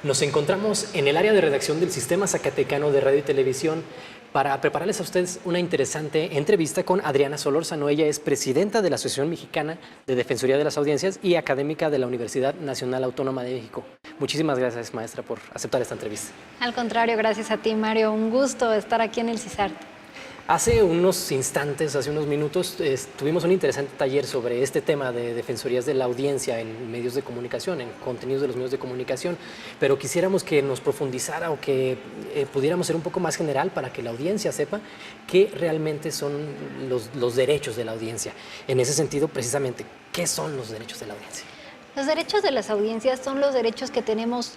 Nos encontramos en el área de redacción del Sistema Zacatecano de Radio y Televisión para prepararles a ustedes una interesante entrevista con Adriana Solórzano. Ella es presidenta de la Asociación Mexicana de Defensoría de las Audiencias y académica de la Universidad Nacional Autónoma de México. Muchísimas gracias, maestra, por aceptar esta entrevista. Al contrario, gracias a ti, Mario. Un gusto estar aquí en el CISART. Hace unos instantes, hace unos minutos, tuvimos un interesante taller sobre este tema de defensorías de la audiencia en medios de comunicación, en contenidos de los medios de comunicación, pero quisiéramos que nos profundizara o que pudiéramos ser un poco más general para que la audiencia sepa qué realmente son los derechos de la audiencia. En ese sentido, precisamente, ¿qué son los derechos de la audiencia? Los derechos de las audiencias son los derechos que tenemos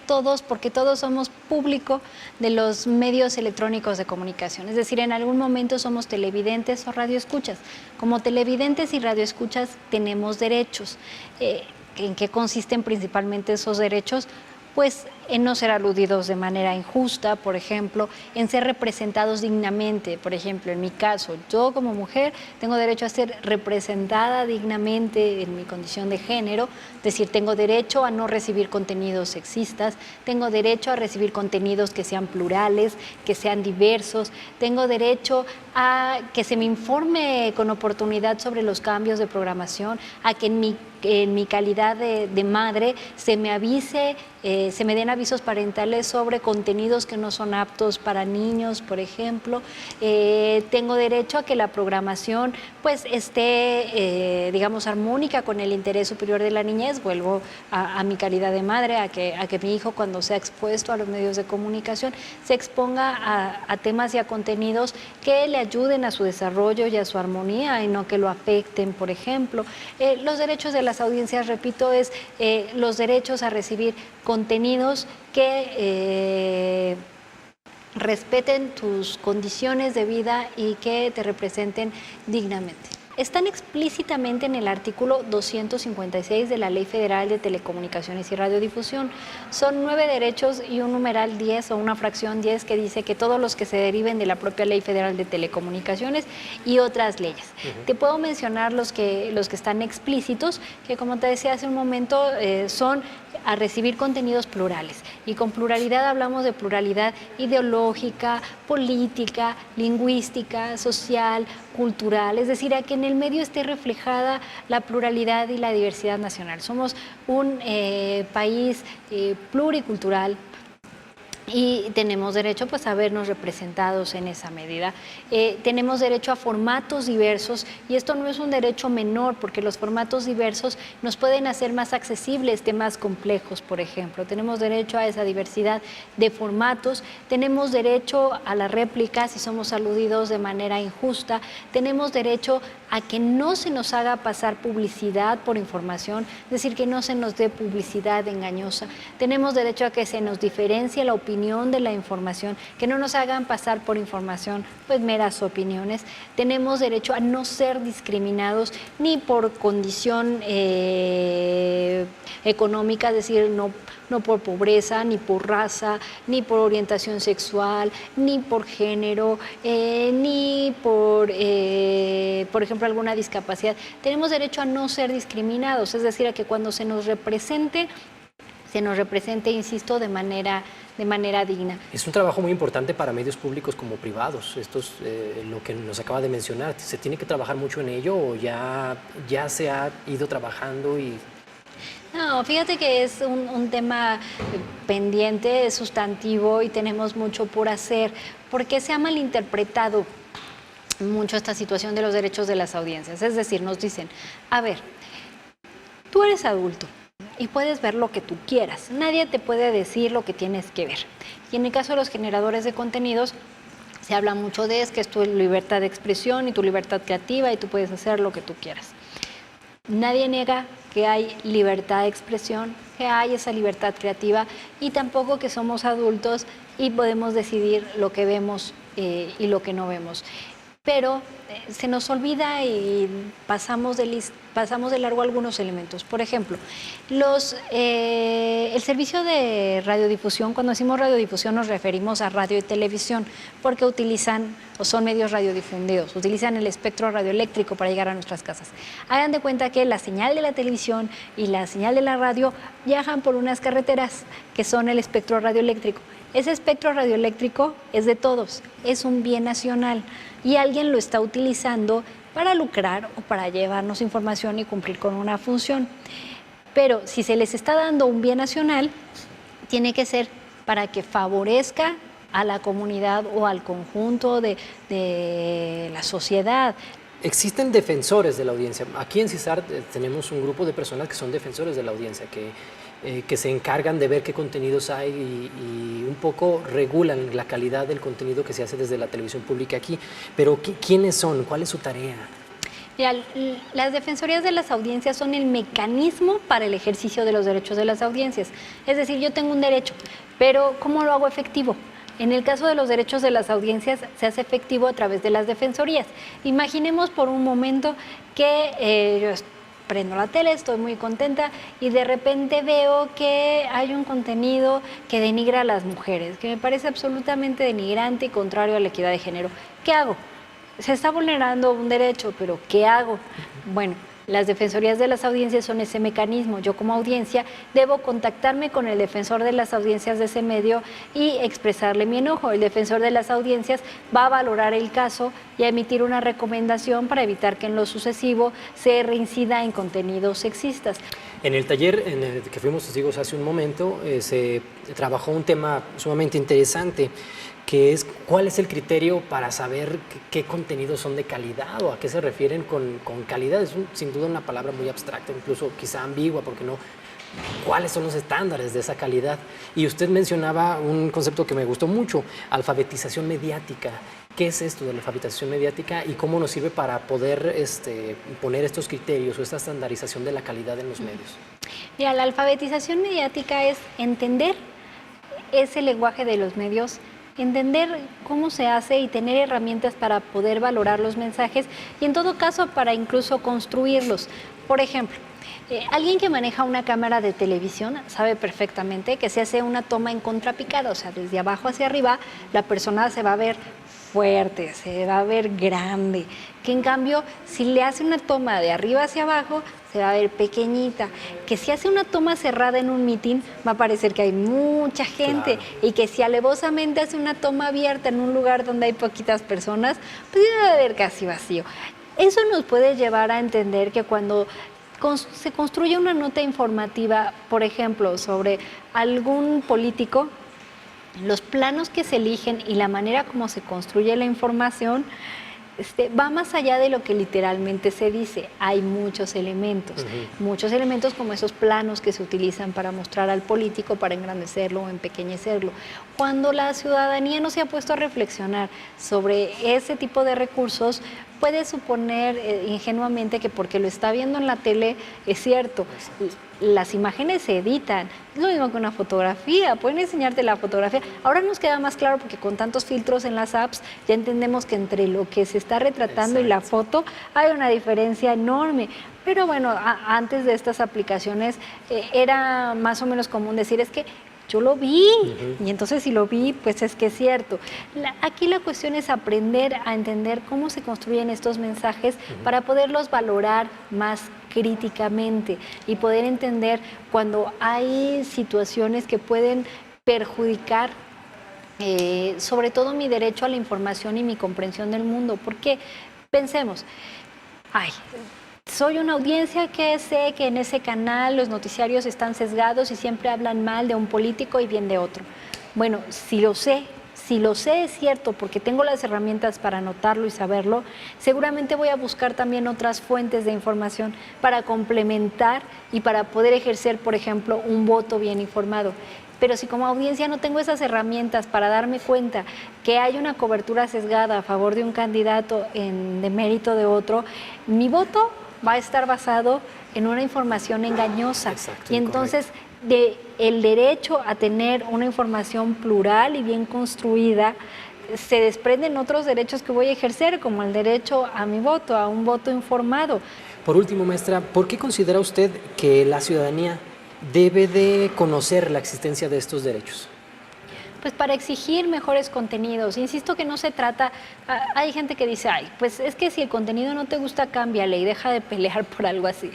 todos, porque todos somos público de los medios electrónicos de comunicación. Es decir, en algún momento somos televidentes o radioescuchas. Como televidentes y radioescuchas tenemos derechos. ¿En qué consisten principalmente esos derechos? Pues en no ser aludidos de manera injusta, por ejemplo, en ser representados dignamente. Por ejemplo, en mi caso, yo como mujer tengo derecho a ser representada dignamente en mi condición de género, es decir, tengo derecho a no recibir contenidos sexistas, tengo derecho a recibir contenidos que sean plurales, que sean diversos, tengo derecho a que se me informe con oportunidad sobre los cambios de programación, a que en mi calidad de madre se me avise, se me den avisos parentales sobre contenidos que no son aptos para niños, por ejemplo. Tengo derecho a que la programación pues esté, digamos, armónica con el interés superior de la niñez. Vuelvo a mi calidad de madre, a que mi hijo, cuando sea expuesto a los medios de comunicación, se exponga a temas y a contenidos que le ayuden a su desarrollo y a su armonía y no que lo afecten, por ejemplo. Los derechos de las audiencias, repito, es los derechos a recibir contenidos que respeten tus condiciones de vida y que te representen dignamente. Están explícitamente en el artículo 256 de la Ley Federal de Telecomunicaciones y Radiodifusión. Son 9 derechos y un numeral 10 o una fracción 10 que dice que todos los que se deriven de la propia Ley Federal de Telecomunicaciones y otras leyes. Te puedo mencionar los que están explícitos, que como te decía hace un momento, son a recibir contenidos plurales. Y con pluralidad hablamos de pluralidad ideológica, política, lingüística, social, cultural, es decir, a que en el medio esté reflejada la pluralidad y la diversidad nacional. Somos un país pluricultural y tenemos derecho pues a vernos representados en esa medida. Tenemos derecho a formatos diversos y esto no es un derecho menor porque los formatos diversos nos pueden hacer más accesibles temas complejos, por ejemplo. Tenemos derecho a esa diversidad de formatos, tenemos derecho a la réplica si somos aludidos de manera injusta, tenemos derecho a que no se nos haga pasar publicidad por información, es decir, que no se nos dé publicidad engañosa. Tenemos derecho a que se nos diferencie la opinión de la información, que no nos hagan pasar por información pues meras opiniones. Tenemos derecho a no ser discriminados ni por condición económica, es decir, no por pobreza, ni por raza, ni por orientación sexual, ni por género, ni por ejemplo, alguna discapacidad. Tenemos derecho a no ser discriminados, es decir, a que cuando se nos represente, insisto, de manera digna. Es un trabajo muy importante para medios públicos como privados. Esto es lo que nos acaba de mencionar. ¿Se tiene que trabajar mucho en ello o ya se ha ido trabajando y...? No, fíjate que es un tema pendiente, es sustantivo y tenemos mucho por hacer, porque se ha malinterpretado mucho esta situación de los derechos de las audiencias. Es decir, nos dicen, a ver, tú eres adulto y puedes ver lo que tú quieras, nadie te puede decir lo que tienes que ver. Y en el caso de los generadores de contenidos, se habla mucho de que es tu libertad de expresión y tu libertad creativa y tú puedes hacer lo que tú quieras. Nadie niega que hay libertad de expresión, que hay esa libertad creativa y tampoco que somos adultos y podemos decidir lo que vemos y lo que no vemos. Pero se nos olvida y pasamos pasamos de largo algunos elementos. Por ejemplo, el servicio de radiodifusión, cuando decimos radiodifusión nos referimos a radio y televisión, porque utilizan o son medios radiodifundidos, utilizan el espectro radioeléctrico para llegar a nuestras casas. Hagan de cuenta que la señal de la televisión y la señal de la radio viajan por unas carreteras que son el espectro radioeléctrico. Ese espectro radioeléctrico es de todos, es un bien nacional y alguien lo está utilizando para lucrar o para llevarnos información y cumplir con una función. Pero si se les está dando un bien nacional, tiene que ser para que favorezca a la comunidad o al conjunto de la sociedad. Existen defensores de la audiencia. Aquí en CISAR tenemos un grupo de personas que son defensores de la audiencia, que se encargan de ver qué contenidos hay y un poco regulan la calidad del contenido que se hace desde la televisión pública aquí. Pero ¿quiénes son? ¿Cuál es su tarea? Mira, las defensorías de las audiencias son el mecanismo para el ejercicio de los derechos de las audiencias. Es decir, yo tengo un derecho, pero ¿cómo lo hago efectivo? En el caso de los derechos de las audiencias se hace efectivo a través de las defensorías. Imaginemos por un momento que yo prendo la tele, estoy muy contenta y de repente veo que hay un contenido que denigra a las mujeres, que me parece absolutamente denigrante y contrario a la equidad de género. ¿Qué hago? Se está vulnerando un derecho, pero ¿qué hago? Bueno, las defensorías de las audiencias son ese mecanismo. Yo como audiencia debo contactarme con el defensor de las audiencias de ese medio y expresarle mi enojo. El defensor de las audiencias va a valorar el caso y a emitir una recomendación para evitar que en lo sucesivo se reincida en contenidos sexistas. En el taller en el que fuimos testigos hace un momento, se trabajó un tema sumamente interesante, que es cuál es el criterio para saber qué contenidos son de calidad o a qué se refieren con calidad. Es sin duda una palabra muy abstracta, incluso quizá ambigua, porque no, ¿cuáles son los estándares de esa calidad? Y usted mencionaba un concepto que me gustó mucho, alfabetización mediática. ¿Qué es esto de la alfabetización mediática y cómo nos sirve para poder poner estos criterios o esta estandarización de la calidad en los medios? Mira, la alfabetización mediática es entender ese lenguaje de los medios, entender cómo se hace y tener herramientas para poder valorar los mensajes y en todo caso para incluso construirlos. Por ejemplo, alguien que maneja una cámara de televisión sabe perfectamente que se hace una toma en contrapicada, o sea, desde abajo hacia arriba, la persona se va a ver fuerte, se va a ver grande, que en cambio si le hace una toma de arriba hacia abajo se va a ver pequeñita, que si hace una toma cerrada en un mitin va a parecer que hay mucha gente, claro, y que si alevosamente hace una toma abierta en un lugar donde hay poquitas personas, pues va a ver casi vacío. Eso nos puede llevar a entender que cuando se construye una nota informativa, por ejemplo, sobre algún político, los planos que se eligen y la manera como se construye la información va más allá de lo que literalmente se dice. Hay muchos elementos como esos planos que se utilizan para mostrar al político, para engrandecerlo o empequeñecerlo. Cuando la ciudadanía no se ha puesto a reflexionar sobre ese tipo de recursos, puede suponer ingenuamente que porque lo está viendo en la tele es cierto. Las imágenes se editan, es lo mismo que una fotografía, pueden enseñarte la fotografía. Ahora nos queda más claro porque con tantos filtros en las apps ya entendemos que entre lo que se está retratando y la foto hay una diferencia enorme. Pero bueno, antes de estas aplicaciones era más o menos común decir es que yo lo vi, y entonces si lo vi, pues es que es cierto. Aquí la cuestión es aprender a entender cómo se construyen estos mensajes para poderlos valorar más críticamente y poder entender cuando hay situaciones que pueden perjudicar sobre todo mi derecho a la información y mi comprensión del mundo. Porque pensemos, soy una audiencia que sé que en ese canal los noticiarios están sesgados y siempre hablan mal de un político y bien de otro. Bueno, si lo sé es cierto porque tengo las herramientas para notarlo y saberlo, seguramente voy a buscar también otras fuentes de información para complementar y para poder ejercer, por ejemplo, un voto bien informado. Pero si como audiencia no tengo esas herramientas para darme cuenta que hay una cobertura sesgada a favor de un candidato en demérito de otro, mi voto va a estar basado en una información engañosa. Exacto, y entonces el derecho a tener una información plural y bien construida se desprenden otros derechos que voy a ejercer, como el derecho a mi voto, a un voto informado. Por último, maestra, ¿por qué considera usted que la ciudadanía debe de conocer la existencia de estos derechos? Pues para exigir mejores contenidos. Insisto que no se trata, hay gente que dice, ay, pues es que si el contenido no te gusta, cámbiale y deja de pelear por algo así.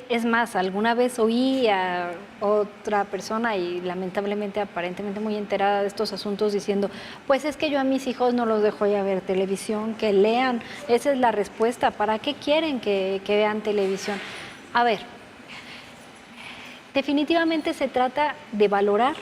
Es más, alguna vez oí a otra persona y lamentablemente aparentemente muy enterada de estos asuntos diciendo, pues es que yo a mis hijos no los dejo ya ver televisión, que lean, esa es la respuesta, ¿para qué quieren que vean televisión? A ver, definitivamente se trata de valorar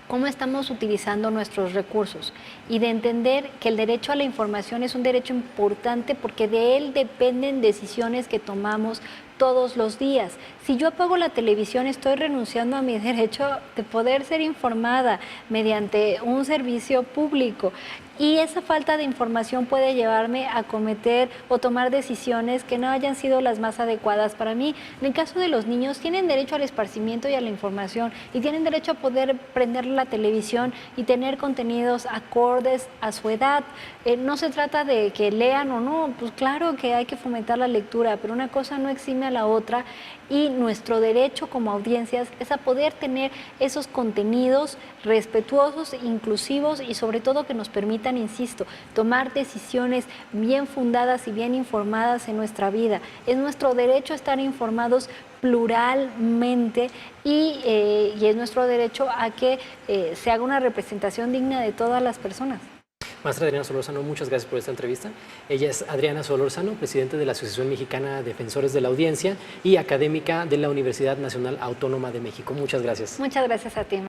cómo estamos utilizando nuestros recursos y de entender que el derecho a la información es un derecho importante porque de él dependen decisiones que tomamos todos los días. Si yo apago la televisión, estoy renunciando a mi derecho de poder ser informada mediante un servicio público. Y esa falta de información puede llevarme a cometer o tomar decisiones que no hayan sido las más adecuadas para mí. En el caso de los niños, tienen derecho al esparcimiento y a la información y tienen derecho a poder prender la televisión y tener contenidos acordes a su edad. No se trata de que lean o no, pues claro que hay que fomentar la lectura, pero una cosa no exime a la otra y nuestro derecho como audiencias es a poder tener esos contenidos respetuosos, inclusivos y sobre todo que nos permitan, insisto, tomar decisiones bien fundadas y bien informadas en nuestra vida. Es nuestro derecho a estar informados pluralmente y es nuestro derecho a que se haga una representación digna de todas las personas. Maestra Adriana Solórzano, muchas gracias por esta entrevista. Ella es Adriana Solórzano, presidente de la Asociación Mexicana de Defensores de la Audiencia y académica de la Universidad Nacional Autónoma de México. Muchas gracias. Muchas gracias a ti.